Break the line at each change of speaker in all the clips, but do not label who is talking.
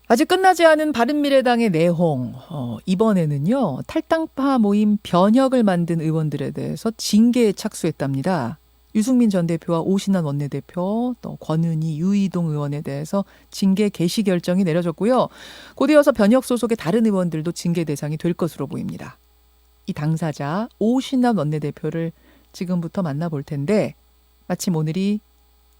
아직 끝나지 않은 바른미래당의 내홍. 이번에는요, 탈당파 모임 변혁을 만든 의원들에 대해서 징계에 착수했답니다. 유승민 전 대표와 오신환 원내대표, 또 권은희, 유이동 의원에 대해서 징계 개시 결정이 내려졌고요. 곧 이어서 변혁 소속의 다른 의원들도 징계 대상이 될 것으로 보입니다. 이 당사자 오신환 원내대표를 지금부터 만나볼 텐데, 마침 오늘이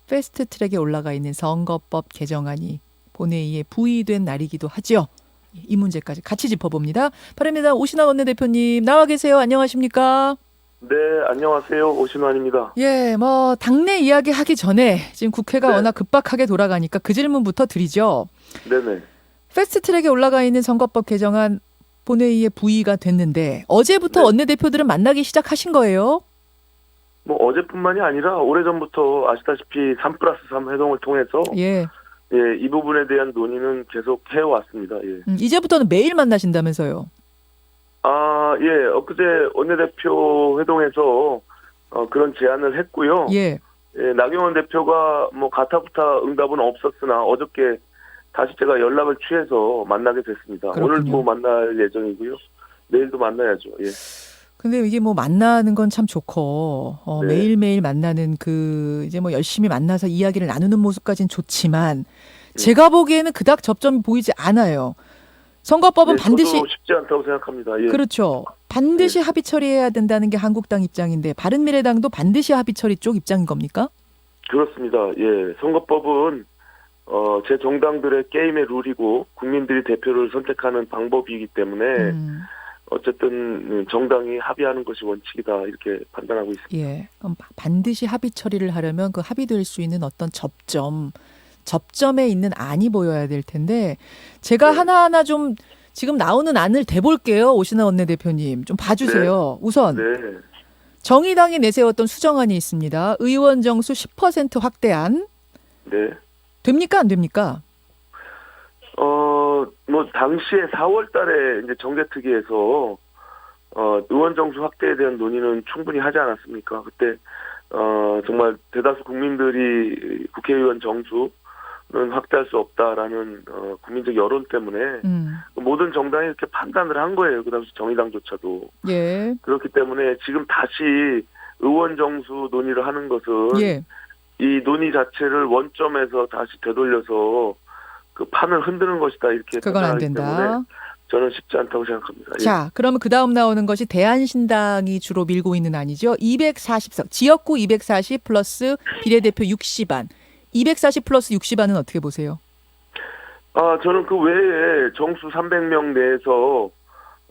패스트트랙에 올라가 있는 선거법 개정안이 본회의에 부의된 날이기도 하죠. 이 문제까지 같이 짚어봅니다. 바른미래당 오신환 원내대표님 나와 계세요. 안녕하십니까?
네, 안녕하세요. 오신환입니다.
예, 당내 이야기 하기 전에 지금 국회가
네.
워낙 급박하게 돌아가니까 그 질문부터 드리죠.
네네.
패스트트랙에 올라가 있는 선거법 개정안 본회의에 부의가 됐는데 어제부터
네.
원내대표들은 만나기 시작하신 거예요?
뭐 어제뿐만이 아니라 오래전부터 아시다시피 3+3 회동을 통해서
예.
예, 이 부분에 대한 논의는 계속 해왔습니다. 예.
이제부터는 매일 만나신다면서요?
아, 예, 엊그제 원내대표 회동에서 그런 제안을 했고요.
예.
예, 나경원 대표가 뭐 가타부타 응답은 없었으나 어저께 다시 제가 연락을 취해서 만나게 됐습니다.
그렇군요.
오늘도 만날 예정이고요. 내일도 만나야죠. 예.
근데 이게 만나는 건 참 좋고,
네.
매일매일 만나는 이제 열심히 만나서 이야기를 나누는 모습까지는 좋지만, 제가 보기에는 그닥 접점이 보이지 않아요. 선거법은
예,
반드시,
저도 쉽지 않다고 생각합니다. 예.
그렇죠. 반드시 합의 처리해야 된다는 게 한국당 입장인데, 바른미래당도 반드시 합의 처리 쪽 입장인 겁니까?
그렇습니다. 예, 선거법은 제 정당들의 게임의 룰이고 국민들이 대표를 선택하는 방법이기 때문에 어쨌든 정당이 합의하는 것이 원칙이다 이렇게 판단하고 있습니다.
예. 그럼 반드시 합의 처리를 하려면 그 합의될 수 있는 어떤 접점에 있는 안이 보여야 될 텐데 제가
네.
하나하나 좀 지금 나오는 안을 대볼게요. 오신환 원내대표님. 좀 봐주세요. 우선
네,
정의당이 내세웠던 수정안이 있습니다. 의원 정수 10% 확대안.
네.
됩니까? 안 됩니까?
뭐 당시에 4월달에 이제 정개특위에서 의원 정수 확대에 대한 논의는 충분히 하지 않았습니까? 그때 정말 대다수 국민들이 국회의원 정수는 확대할 수 없다라는 국민적 여론 때문에 모든 정당이 이렇게 판단을 한 거예요. 그 당시 정의당조차도.
예.
그렇기 때문에 지금 다시 의원 정수 논의를 하는 것은
예.
이 논의 자체를 원점에서 다시 되돌려서 그 판을 흔드는 것이다 이렇게
그건 안
판단하기 때문에
된다.
저는 쉽지 않다고 생각합니다. 예.
자, 그러면 그 다음 나오는 것이 대한신당이 주로 밀고 있는 안이죠. 240석, 지역구 240 플러스 비례대표 60안. 240 플러스 60안은 어떻게 보세요?
저는 그 외에 정수 300명 내에서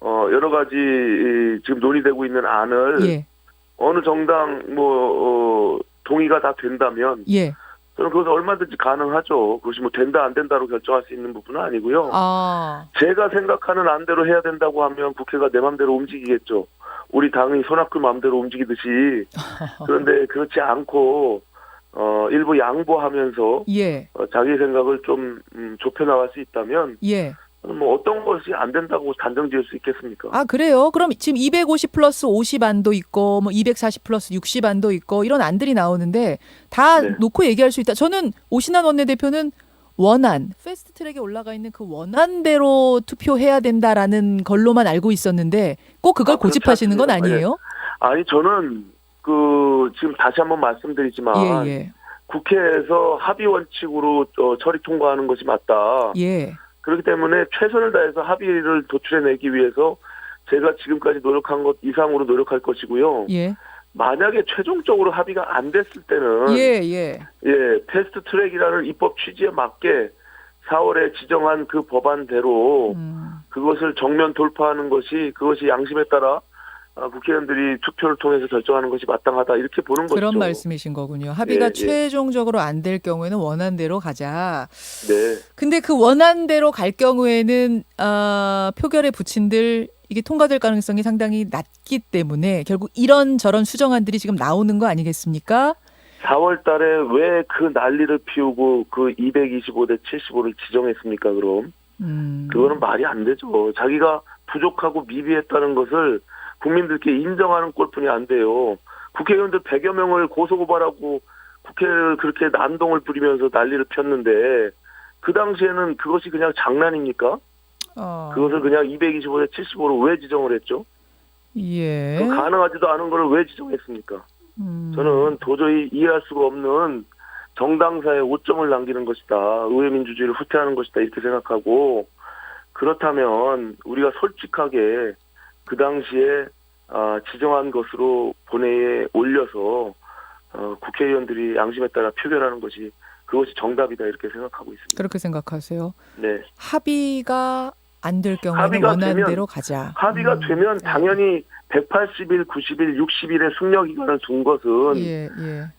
여러 가지 지금 논의되고 있는 안을
예.
어느 정당 동의가 다 된다면
예.
저는 그것은 얼마든지 가능하죠. 그것이 뭐 된다 안 된다로 결정할 수 있는 부분은 아니고요.
아,
제가 생각하는 안대로 해야 된다고 하면 국회가 내 맘대로 움직이겠죠. 우리 당이 손학규 맘대로 움직이듯이. 그런데 그렇지 않고 일부 양보하면서
예.
자기 생각을 좀 좁혀나갈 수 있다면
예.
뭐 어떤 것이 안 된다고 단정 지을 수 있겠습니까?
아, 그래요? 그럼 지금 250 플러스 50안도 있고, 240 플러스 60안도 있고, 이런 안들이 나오는데, 다
네.
놓고 얘기할 수 있다. 저는 오신환 원내대표는 원안, 패스트 트랙에 올라가 있는 그 원안대로 투표해야 된다라는 걸로만 알고 있었는데, 꼭 그걸
그렇지
고집하시는 건
않습니다.
아니에요?
아니 저는 지금 다시 한번 말씀드리지만
예, 예.
국회에서 합의 원칙으로 처리 통과하는 것이 맞다.
예.
그렇기 때문에 최선을 다해서 합의를 도출해내기 위해서 제가 지금까지 노력한 것 이상으로 노력할 것이고요.
예.
만약에 최종적으로 합의가 안 됐을 때는
예, 예.
패스트 트랙이라는 입법 취지에 맞게 4월에 지정한 그 법안대로 그것을 정면 돌파하는 그것이 양심에 따라 국회의원들이 투표를 통해서 결정하는 것이 마땅하다 이렇게 보는 거죠.
그런 말씀이신 거군요. 합의가
예, 예.
최종적으로 안 될 경우에는 원안대로 가자.
네.
근데 그 원안대로 갈 경우에는 표결에 붙인들 이게 통과될 가능성이 상당히 낮기 때문에 결국 이런저런 수정안들이 지금 나오는 거 아니겠습니까?
4월 달에 왜 그 난리를 피우고 그 225대 75를 지정했습니까, 그럼? 그거는 말이 안 되죠. 자기가 부족하고 미비했다는 것을 국민들께 인정하는 꼴뿐이 안 돼요. 국회의원들 100여 명을 고소고발하고 국회를 그렇게 난동을 부리면서 난리를 폈는데 그 당시에는 그것이 그냥 장난입니까? 그것을 그냥 225대 75로 왜 지정을 했죠?
예.
그 가능하지도 않은 걸 왜 지정했습니까? 저는 도저히 이해할 수가 없는 정당사에 오점을 남기는 것이다. 의회 민주주의를 후퇴하는 것이다. 이렇게 생각하고, 그렇다면 우리가 솔직하게 그 당시에 지정한 것으로 본회의에 올려서 국회의원들이 양심에 따라 표결하는 것이 그것이 정답이다 이렇게 생각하고 있습니다.
그렇게 생각하세요.
네.
합의가 안 될 경우에는
합의가
원하는
되면,
대로 가자.
합의가 되면 당연히 180일, 90일, 60일의 숙려 기간을 둔 것은
예.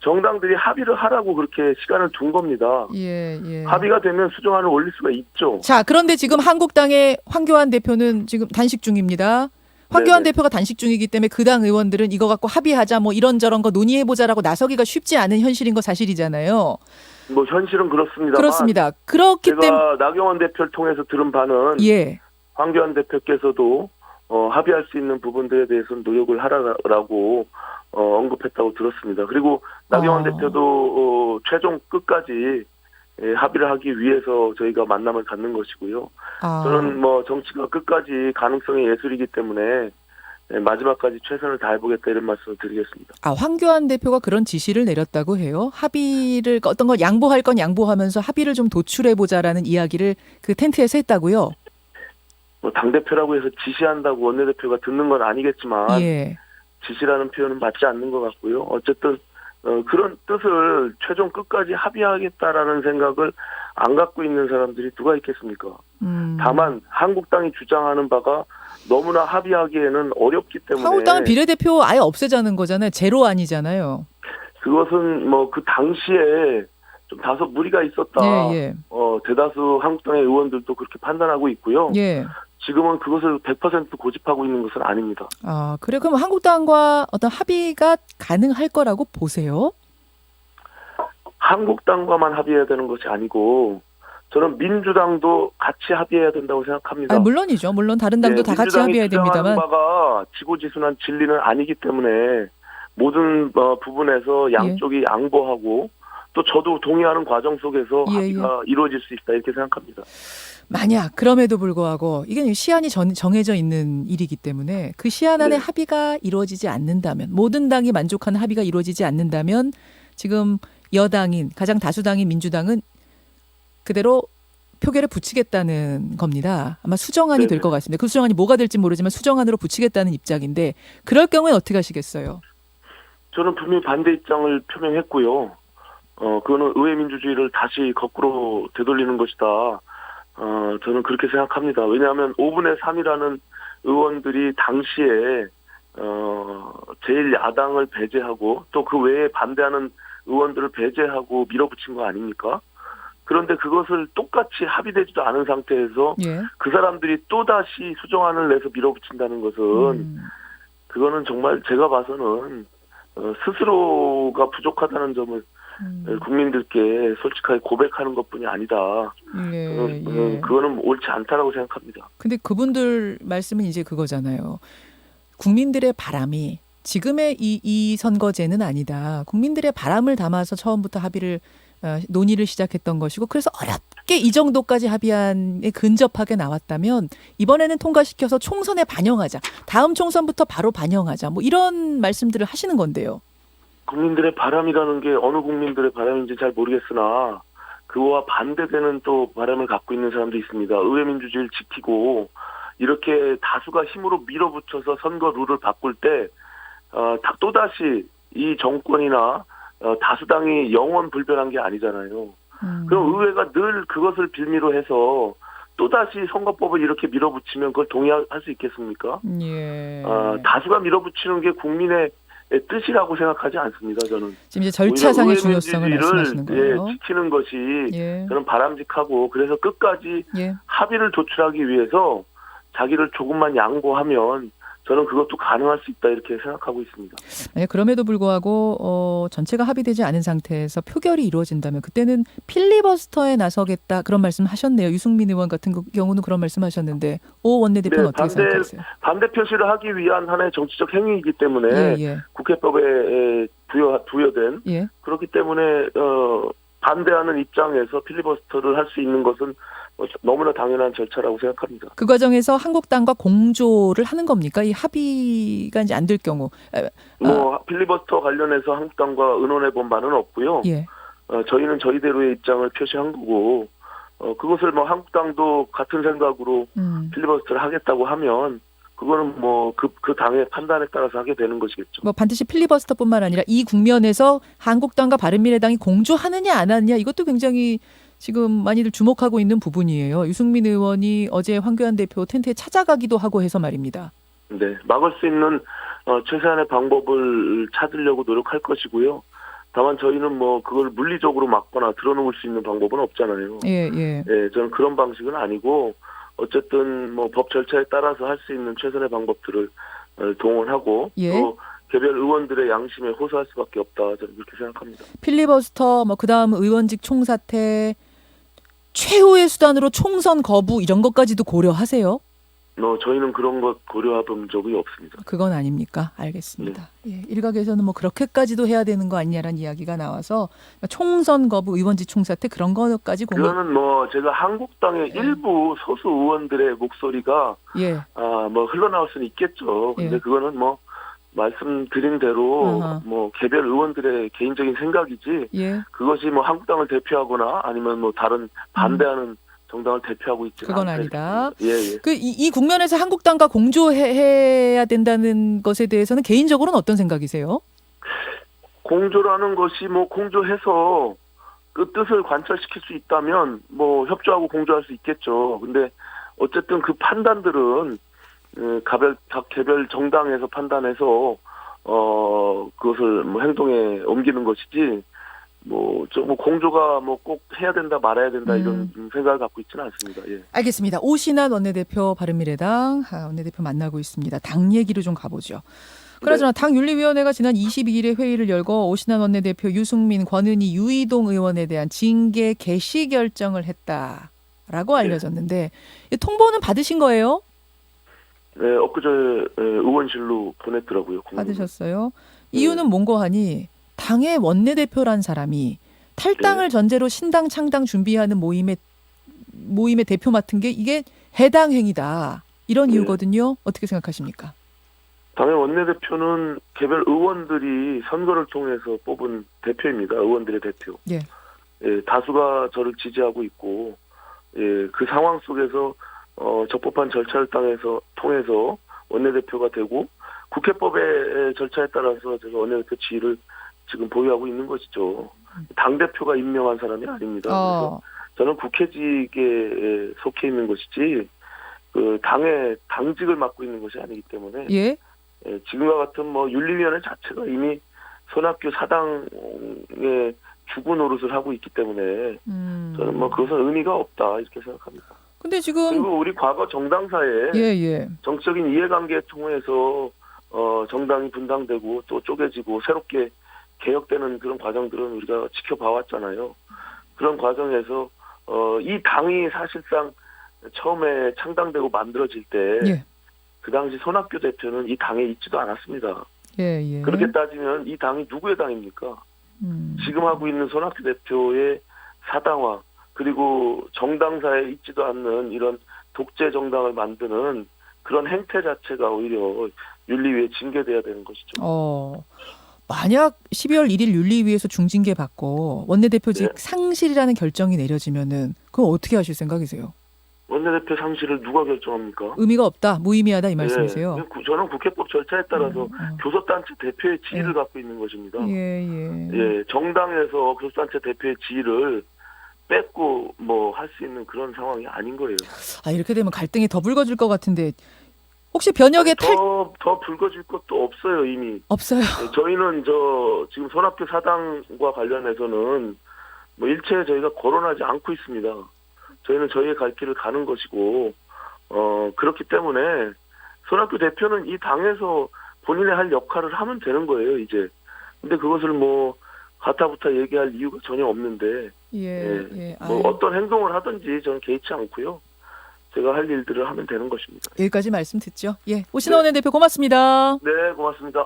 정당들이 합의를 하라고 그렇게 시간을 둔 겁니다.
예.
합의가 되면 수정안을 올릴 수가 있죠.
자, 그런데 지금 한국당의 황교안 대표는 지금 단식 중입니다. 황교안
네네.
대표가 단식 중이기 때문에 그 당 의원들은 이거 갖고 합의하자 뭐 이런저런 거 논의해보자라고 나서기가 쉽지 않은 현실인 거 사실이잖아요.
뭐 현실은 그렇습니다만
그렇습니다. 그렇기 때문에
제가 나경원 대표를 통해서 들은 바는
예.
황교안 대표께서도 합의할 수 있는 부분들에 대해서는 노력을 하라고 언급했다고 들었습니다. 그리고 나경원 대표도 최종 끝까지 합의를 하기 위해서 저희가 만남을 갖는 것이고요. 저는 뭐 정치가 끝까지 가능성의 예술이기 때문에 마지막까지 최선을 다해보겠다 이런 말씀을 드리겠습니다.
황교안 대표가 그런 지시를 내렸다고 해요. 합의를 어떤 걸 양보할 건 양보하면서 합의를 좀 도출해보자라는 이야기를 그 텐트에서 했다고요.
뭐 당대표라고 해서 지시한다고 원내대표가 듣는 건 아니겠지만
예.
지시라는 표현은 맞지 않는 것 같고요. 어쨌든 그런 뜻을 최종 끝까지 합의하겠다라는 생각을 안 갖고 있는 사람들이 누가 있겠습니까? 다만 한국당이 주장하는 바가 너무나 합의하기에는 어렵기 때문에
한국당은 비례대표 아예 없애자는 거잖아요. 제로 아니잖아요.
그것은 뭐 그 당시에 좀 다소 무리가 있었다.
예.
대다수 한국당의 의원들도 그렇게 판단하고 있고요.
예.
지금은 그것을 100% 고집하고 있는 것은 아닙니다.
그래 그럼 한국당과 어떤 합의가 가능할 거라고 보세요?
한국당과만 합의해야 되는 것이 아니고 저는 민주당도 같이 합의해야 된다고 생각합니다.
물론이죠. 물론 다른 당도 다 같이 합의해야 됩니다만.
바가 지고지순한 진리는 아니기 때문에 모든 부분에서 양쪽이 양보하고 또 저도 동의하는 과정 속에서 합의가 이루어질 수 있다 이렇게 생각합니다.
만약 그럼에도 불구하고 이게 시한이 정해져 있는 일이기 때문에 그 시한 안에 합의가 이루어지지 않는다면 모든 당이 만족하는 합의가 이루어지지 않는다면 지금 여당인 가장 다수당인 민주당은 그대로 표결에 붙이겠다는 겁니다. 아마 수정안이 될 것 같습니다. 그 수정안이 뭐가 될지 모르지만 수정안으로 붙이겠다는 입장인데 그럴 경우에 어떻게 하시겠어요?
저는 분명히 반대 입장을 표명했고요. 그거는 의회 민주주의를 다시 거꾸로 되돌리는 것이다. 저는 그렇게 생각합니다. 왜냐하면 5분의 3이라는 의원들이 당시에 제1야당을 배제하고 또 그 외에 반대하는 의원들을 배제하고 밀어붙인 거 아닙니까? 그런데 그것을 똑같이 합의되지도 않은 상태에서 그 사람들이 또다시 수정안을 내서 밀어붙인다는 것은 그거는 정말 제가 봐서는 스스로가 부족하다는 점을 국민들께 솔직하게 고백하는 것뿐이 아니다. 그거는 옳지 않다라고 생각합니다.
근데 그분들 말씀은 이제 그거잖아요. 국민들의 바람이 지금의 이 선거제는 아니다. 국민들의 바람을 담아서 처음부터 합의를 논의를 시작했던 것이고 그래서 어렵게 이 정도까지 합의안에 근접하게 나왔다면 이번에는 통과시켜서 총선에 반영하자. 다음 총선부터 바로 반영하자. 뭐 이런 말씀들을 하시는 건데요.
국민들의 바람이라는 게 어느 국민들의 바람인지 잘 모르겠으나 그와 반대되는 또 바람을 갖고 있는 사람도 있습니다. 의회 민주주의를 지키고 이렇게 다수가 힘으로 밀어붙여서 선거 룰을 바꿀 때 또다시 이 정권이나 다수당이 영원 불변한 게 아니잖아요. 그럼 의회가 늘 그것을 빌미로 해서 또다시 선거법을 이렇게 밀어붙이면 그걸 동의할 수 있겠습니까? 다수가 밀어붙이는 게 국민의 뜻이라고 생각하지 않습니다. 저는
지금 이제 절차상의 중요성을 말씀하시는 거예요.
지키는 것이 저는 바람직하고 그래서 끝까지 합의를 도출하기 위해서 자기를 조금만 양보하면 저는 그것도 가능할 수 있다 이렇게 생각하고 있습니다.
그럼에도 불구하고 전체가 합의되지 않은 상태에서 표결이 이루어진다면 그때는 필리버스터에 나서겠다 그런 말씀하셨네요. 유승민 의원 같은 경우는 그런 말씀하셨는데 오 원내대표는 어떻게 생각하세요? 반대
표시를 하기 위한 하나의 정치적 행위이기 때문에 국회법에 부여된 그렇기 때문에 반대하는 입장에서 필리버스터를 할 수 있는 것은 너무나 당연한 절차라고 생각합니다.
그 과정에서 한국당과 공조를 하는 겁니까? 이 합의가 이제 안 될 경우.
필리버스터 관련해서 한국당과 의논해 본 바는 없고요.
예.
저희는 저희대로의 입장을 표시한 거고, 그것을 한국당도 같은 생각으로 필리버스터를 하겠다고 하면, 그거는 그 당의 판단에 따라서 하게 되는 것이겠죠.
반드시 필리버스터뿐만 아니라 이 국면에서 한국당과 바른미래당이 공조하느냐 안 하느냐 이것도 굉장히 지금 많이들 주목하고 있는 부분이에요. 유승민 의원이 어제 황교안 대표 텐트에 찾아가기도 하고 해서 말입니다.
네, 막을 수 있는 최소한의 방법을 찾으려고 노력할 것이고요. 다만 저희는 그걸 물리적으로 막거나 들어놓을 수 있는 방법은 없잖아요.
예, 예.
네, 저는 그런 방식은 아니고 어쨌든 법 절차에 따라서 할 수 있는 최선의 방법들을 동원하고
예.
또 개별 의원들의 양심에 호소할 수밖에 없다. 저는 그렇게 생각합니다.
필리버스터 그다음 의원직 총사퇴 최후의 수단으로 총선 거부 이런 것까지도 고려하세요?
저희는 그런 것 고려해본 적이 없습니다.
그건 아닙니까? 알겠습니다. 예, 일각에서는 일각까지도 해야 되는 거 아니냐라는 이야기가 나와서 총선 거부, 의원직 총사퇴 그런 거까지
그거는 제가 한국당의 일부 소수 의원들의 목소리가
예.
흘러나올 수는 있겠죠. 근데
예.
그거는 말씀드린 대로 개별 의원들의 개인적인 생각이지.
예.
그것이 한국당을 대표하거나 아니면 다른 반대하는 정당을 대표하고 있지는
그건 아니다.
예, 예.
이 국면에서 한국당과 공조해야 된다는 것에 대해서는 개인적으로는 어떤 생각이세요?
공조라는 것이 공조해서 그 뜻을 관철시킬 수 있다면 협조하고 공조할 수 있겠죠. 근데 어쨌든 그 판단들은 개별 정당에서 판단해서 그것을 행동에 옮기는 것이지 공조가 꼭 해야 된다 말아야 된다 이런 생각을 갖고 있지는 않습니다. 예.
알겠습니다. 오신환 원내대표 바른미래당 원내대표 만나고 있습니다. 당 얘기로 좀 가보죠. 그나저나 당 윤리위원회가 지난 22일에 회의를 열고 오신환 원내대표, 유승민, 권은희, 유이동 의원에 대한 징계 개시 결정을 했다라고 알려졌는데 통보는 받으신 거예요?
네, 엊그제 의원실로 보냈더라고요.
받으셨어요? 이유는 뭔고 하니 당의 원내대표란 사람이 탈당을 전제로 신당 창당 준비하는 모임의 대표 맡은 게 이게 해당 행위다. 이런 이유거든요. 어떻게 생각하십니까?
당의 원내대표는 개별 의원들이 선거를 통해서 뽑은 대표입니다. 의원들의 대표.
예.
예, 다수가 저를 지지하고 있고, 예, 그 상황 속에서 적법한 절차를 통해서 원내대표가 되고 국회법의 절차에 따라서 제가 원내대표 지위를 지금 보유하고 있는 것이죠. 당대표가 임명한 사람이 아닙니다. 그래서 저는 국회직에 속해 있는 것이지 그 당의 당직을 맡고 있는 것이 아니기 때문에
예?
지금과 같은 윤리위원회 자체가 이미 손학규 사당의 주구 노릇을 하고 있기 때문에 저는 그것은 의미가 없다 이렇게 생각합니다.
근데 지금
그리고 우리 과거 정당사에 정치적인 이해관계 통해서 정당이 분당되고 또 쪼개지고 새롭게 개혁되는 그런 과정들은 우리가 지켜봐왔잖아요. 그런 과정에서 이 당이 사실상 처음에 창당되고 만들어질 때 그 당시 손학규 대표는 이 당에 있지도 않았습니다. 그렇게 따지면 이 당이 누구의 당입니까? 지금 하고 있는 손학규 대표의 사당화 그리고 정당사에 있지도 않는 이런 독재 정당을 만드는 그런 행태 자체가 오히려 윤리위에 징계돼야 되는 것이죠.
만약 12월 1일 윤리위에서 중징계 받고 원내대표직 상실이라는 결정이 내려지면은 그럼 어떻게 하실 생각이세요? 원내대표
상실을 누가 결정합니까?
의미가 없다, 무의미하다 이 말씀이세요?
저는 국회법 절차에 따라서 교섭단체 대표의 지위를 갖고 있는 것입니다. 정당에서 교섭단체 대표의 지위를 뺏고 할 수 있는 그런 상황이 아닌 거예요.
이렇게 되면 갈등이 더 불거질 것 같은데 혹시 변혁의
더 불거질 것도 없어요, 이미.
없어요.
저희는 지금 손학규 사당과 관련해서는 일체 저희가 거론하지 않고 있습니다. 저희는 저희의 갈 길을 가는 것이고, 그렇기 때문에 손학규 대표는 이 당에서 본인의 할 역할을 하면 되는 거예요, 이제. 근데 그것을 가타부타 얘기할 이유가 전혀 없는데, 어떤 행동을 하든지 저는 개의치 않고요. 제가 할 일들을 하면 되는 것입니다.
여기까지 말씀 듣죠. 오신환 원내대표 고맙습니다.
네, 고맙습니다.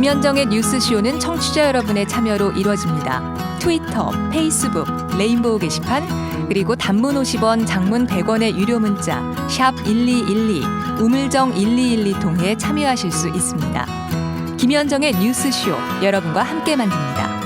김현정의 뉴스쇼는 청취자 여러분의 참여로 이루어집니다. 트위터, 페이스북, 레인보우 게시판, 그리고 단문 50원, 장문 100원의 유료 문자 샵 1212, 우물정 1212 통해 참여하실 수 있습니다. 김현정의 뉴스쇼, 여러분과 함께 만듭니다.